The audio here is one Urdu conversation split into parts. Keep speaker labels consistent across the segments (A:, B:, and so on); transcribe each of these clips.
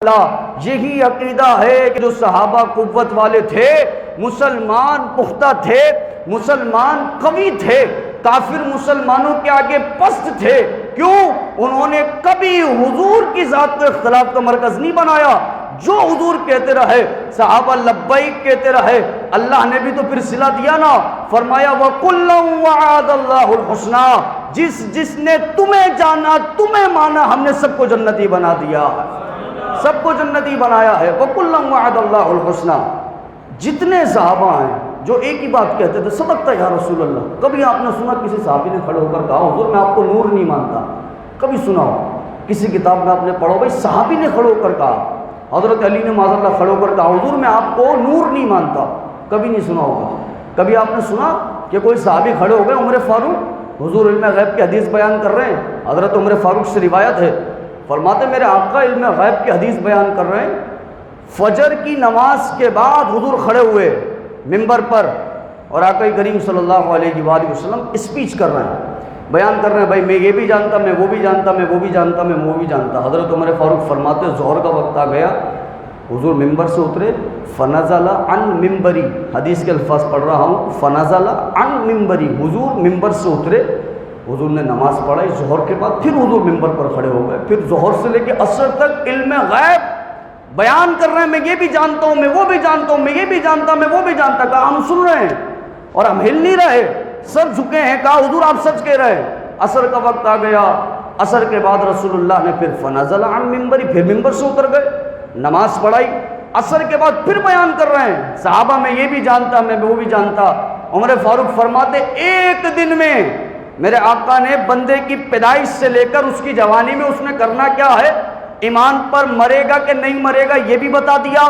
A: اللہ یہی عقیدہ ہے کہ جو صحابہ قوت والے تھے، مسلمان پختہ تھے، مسلمان قوی تھے، کافر مسلمانوں کے آگے پست تھے۔ کیوں؟ انہوں نے کبھی حضور کی ذات کو اختلاف کا مرکز نہیں بنایا۔ جو حضور کہتے رہے صحابہ لبیک کہتے رہے۔ اللہ نے بھی تو پھر صلہ دیا نا، فرمایا وَكُلًّا وَعَدَ اللَّهُ الْحُسْنَى، جس نے تمہیں جانا تمہیں مانا ہم نے سب کو جنتی بنا دیا، سب کو جنتی بنایا ہے۔ وَكُلًّا وَعَدَ اللَّهُ الْحُسْنَى۔ جتنے صحابہ ہیں جو ایک ہی بات کہتے تھے، صدقت یا رسول اللہ۔ کبھی آپ نے سنا کسی صحابی نے کھڑے ہو کر کہا حضور میں آپ کو نور نہیں مانتا؟ کبھی سنا ہو کسی کتاب میں آپ نے پڑھو بھائی صحابی نے کھڑے ہو کر کہا، حضرت علی نے معاذ اللہ کھڑے ہو کر کہا حضور میں آپ کو نور نہیں مانتا؟ کبھی نہیں سنا ہوگا۔ کبھی آپ نے سنا کہ کوئی صحابی کھڑے ہو گئے، عمر فاروق حضور علم غیب کی حدیث بیان کر رہے ہیں، حضرت عمر فاروق سے روایت ہے، فرماتے میرے آقا علم غیب کی حدیث بیان کر رہے ہیں، فجر کی نماز کے بعد حضور کھڑے ہوئے منبر پر اور آقا کریم صلی اللہ علیہ وآلہ وسلم اسپیچ کر رہے ہیں، بیان کر رہے ہیں بھائی میں یہ بھی جانتا، میں وہ بھی جانتا، میں وہ بھی جانتا، میں وہ بھی جانتا۔ حضرت عمر فاروق فرماتے ظہر کا وقت آ گیا، حضور ممبر سے اترے، فنزل عن ممبری، حدیث کے الفاظ پڑھ رہا ہوں، فنزل عن ممبری، حضور ممبر سے اترے، حضور نے نماز پڑھائی ظہر کے بعد، پھر حضور ممبر پر کھڑے ہو گئے، پھر ظہر سے لے کے عصر تک علم غیب بیان کر رہے ہیں، میں یہ بھی جانتا ہوں، میں وہ بھی جانتا ہوں، میں یہ بھی جانتا، میں وہ بھی جانتا۔ کہا ہم سن رہے ہیں اور ہم ہل نہیں رہے، سر جھکے ہیں۔ کہا حضور آپ سچ کہہ رہے ہیں۔ عصر کا وقت آ گیا، عصر کے بعد رسول اللہ نے پھر فنزل عن ممبری، پھر ممبر سے اتر گئے، نماز پڑھائی، عصر کے بعد پھر بیان کر رہے ہیں صحابہ میں یہ بھی جانتا، میں وہ بھی جانتا۔ عمر فاروق فرماتے ایک دن میں میرے آقا نے بندے کی پیدائش سے لے کر اس کی جوانی میں اس نے کرنا کیا ہے، ایمان پر مرے گا کہ نہیں مرے گا یہ بھی بتا دیا،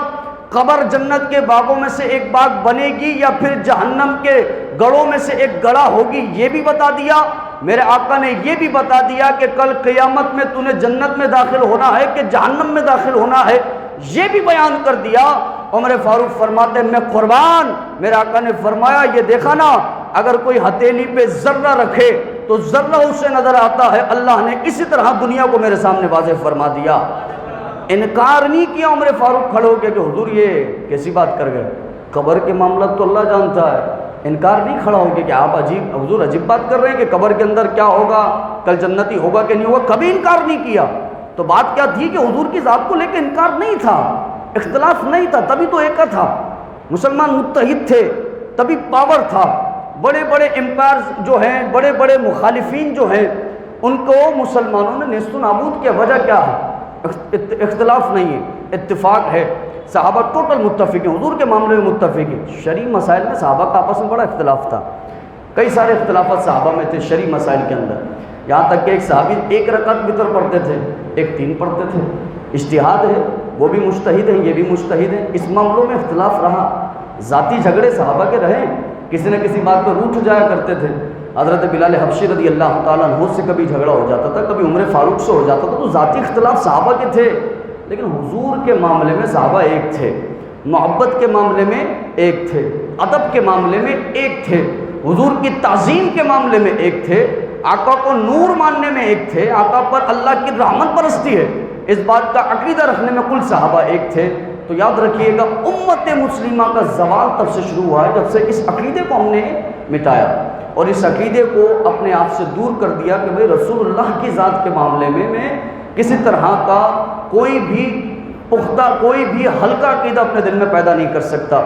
A: قبر جنت کے باغوں میں سے ایک باغ بنے گی یا پھر جہنم کے گڑھوں میں سے ایک گڑھا ہوگی یہ بھی بتا دیا۔ میرے آقا نے یہ بھی بتا دیا کہ کل قیامت میں تو نے جنت میں داخل ہونا ہے کہ جہنم میں داخل ہونا ہے، یہ بھی بیان کر دیا۔ عمر فاروق فرماتے میں قربان، میرے آقا نے فرمایا یہ دیکھا نا، اگر کوئی ہتھیلی پہ ذرہ رکھے تو ذرہ اسے نظر آتا ہے، اللہ نے اسی طرح دنیا کو میرے سامنے واضح فرما دیا۔ انکار نہیں کیا عمر فاروق کھڑے ہو کے کہ حضور یہ کیسی بات کر گئے، قبر کے معاملات تو اللہ جانتا ہے۔ انکار نہیں کھڑا ہو کے کہ آپ حضور عجیب بات کر رہے ہیں کہ قبر کے اندر کیا ہوگا، کل جنتی ہوگا کہ نہیں ہوگا، کبھی انکار نہیں کیا۔ تو بات کیا تھی کہ حضور کی ذات کو لے کے انکار نہیں تھا، اختلاف نہیں تھا، تبھی تو ایک تھا، مسلمان متحد تھے، تبھی پاور تھا۔ بڑے بڑے امپائرز جو ہیں، بڑے بڑے مخالفین جو ہیں، ان کو مسلمانوں نے نیست و نابود کیا۔ وجہ کیا ہے؟ اختلاف نہیں ہے، اتفاق ہے۔ صحابہ ٹوٹل متفق ہیں، حضور کے معاملے میں متفق ہیں۔ شرعی مسائل میں صحابہ کا آپس میں بڑا اختلاف تھا، کئی سارے اختلافات صحابہ میں تھے شرعی مسائل کے اندر، یہاں تک کہ ایک صحابی ایک رکعت وتر پڑھتے تھے، ایک 3 پڑھتے تھے۔ اجتہاد ہے، وہ بھی مجتہد ہیں، یہ بھی مجتہد ہیں، اس معاملوں میں اختلاف رہا۔ ذاتی جھگڑے صحابہ کے رہے، کسی نہ کسی بات پر روٹھ جایا کرتے تھے۔ حضرت بلال حبشی رضی اللہ تعالیٰ عنہ سے کبھی جھگڑا ہو جاتا تھا، کبھی عمر فاروق سے ہو جاتا تھا، تو ذاتی اختلاف صحابہ کے تھے، لیکن حضور کے معاملے میں صحابہ ایک تھے، محبت کے معاملے میں ایک تھے، ادب کے معاملے میں ایک تھے، حضور کی تعظیم کے معاملے میں ایک تھے، آقا کو نور ماننے میں ایک تھے، آقا پر اللہ کی رحمت برستی ہے اس بات کا عقیدہ رکھنے میں کل صحابہ ایک تھے۔ تو یاد رکھیے گا امت مسلمہ کا زوال تب سے شروع ہوا ہے جب سے اس عقیدے کو ہم نے مٹایا اور اس عقیدے کو اپنے آپ سے دور کر دیا کہ بھئی رسول اللہ کی ذات کے معاملے میں کسی طرح کا کوئی بھی پختہ، کوئی بھی ہلکا عقیدہ اپنے دل میں پیدا نہیں کر سکتا،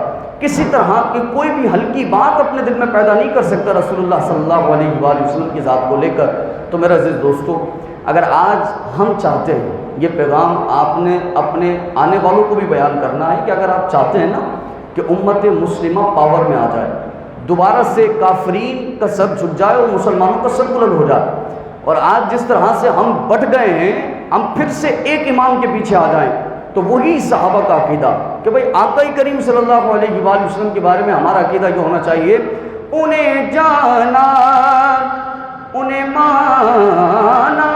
A: کسی طرح کی کوئی بھی ہلکی بات اپنے دل میں پیدا نہیں کر سکتا رسول اللہ صلی اللہ علیہ وآلہ وسلم کی ذات کو لے کر۔ تو میرا عزیز دوستو، اگر آج ہم چاہتے ہیں، یہ پیغام آپ نے اپنے آنے والوں کو بھی بیان کرنا ہے کہ اگر آپ چاہتے ہیں نا کہ امت مسلمہ پاور میں آ جائے، دوبارہ سے کافرین کا سر جھک جائے اور مسلمانوں کا سر بلند ہو جائے، اور آج جس طرح سے ہم بٹ گئے ہیں ہم پھر سے ایک امام کے پیچھے آ جائیں، تو وہی صحابہ کا عقیدہ کہ بھئی آقا کریم صلی اللہ علیہ وآلہ وسلم کے بارے میں ہمارا عقیدہ یہ ہونا چاہیے، انہیں جانا انہیں مانا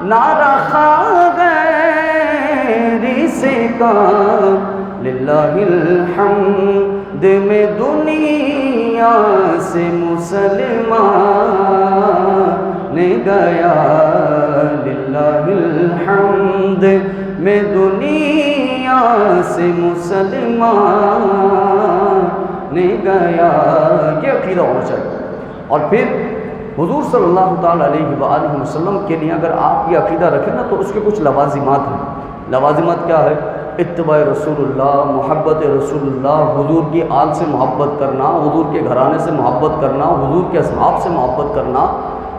A: نہ رکھا غیری سے کام، للہ الحمد میں دنیا سے مسلمان نے گیا للہ الحمد میں دنیا سے مسلمان نے گیا، یہ عقیدہ ہونا چاہیے۔ اور پھر حضور صلی اللہ تعالیٰ علیہ وآلہ وسلم کے لیے اگر آپ یہ عقیدہ رکھیں نا تو اس کے کچھ لوازمات ہیں۔ لوازمات کیا ہے؟ اتباع رسول اللہ، محبت رسول اللہ، حضور کی آل سے محبت کرنا، حضور کے گھرانے سے محبت کرنا، حضور کے اصحاب سے محبت کرنا،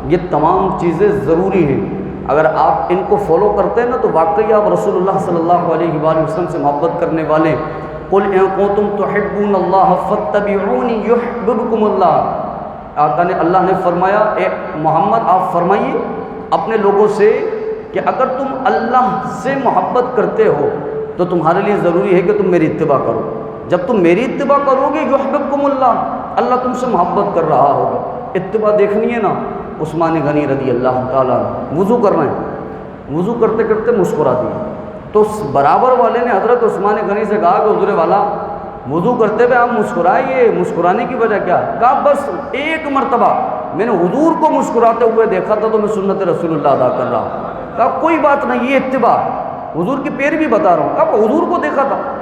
A: یہ تمام چیزیں ضروری ہیں۔ اگر آپ ان کو فالو کرتے ہیں نا تو واقعی آپ رسول اللہ صلی اللہ علیہ وآلہ وسلم سے محبت کرنے والے۔ قل ان کنتم تحبون اللہ فاتبعونی یحببکم اللہ، آقا نے اللہ نے فرمایا اے محمد آپ فرمائیے اپنے لوگوں سے کہ اگر تم اللہ سے محبت کرتے ہو تو تمہارے لیے ضروری ہے کہ تم میری اتباع کرو۔ جب تم میری اتباع کرو گے یحببکم اللہ، اللہ تم سے محبت کر رہا ہوگا۔ اتباع دیکھنی ہے نا، عثمان غنی رضی اللہ تعالیٰ وضو کر رہے ہیں، وضو کرتے کرتے مسکرا دیے تو برابر والے نے حضرت عثمان غنی سے کہا کہ حضور والا وضو کرتے ہوئے آپ مسکرائیے، مسکرانے کی وجہ کیا ہے؟ کہا بس ایک مرتبہ میں نے حضور کو مسکراتے ہوئے دیکھا تھا تو میں سنت رسول اللہ ادا کر رہا ہوں۔ کہا کوئی بات نہیں، یہ اتباع، حضور کی پیروی بتا رہا ہوں۔ کہا حضور کو دیکھا تھا۔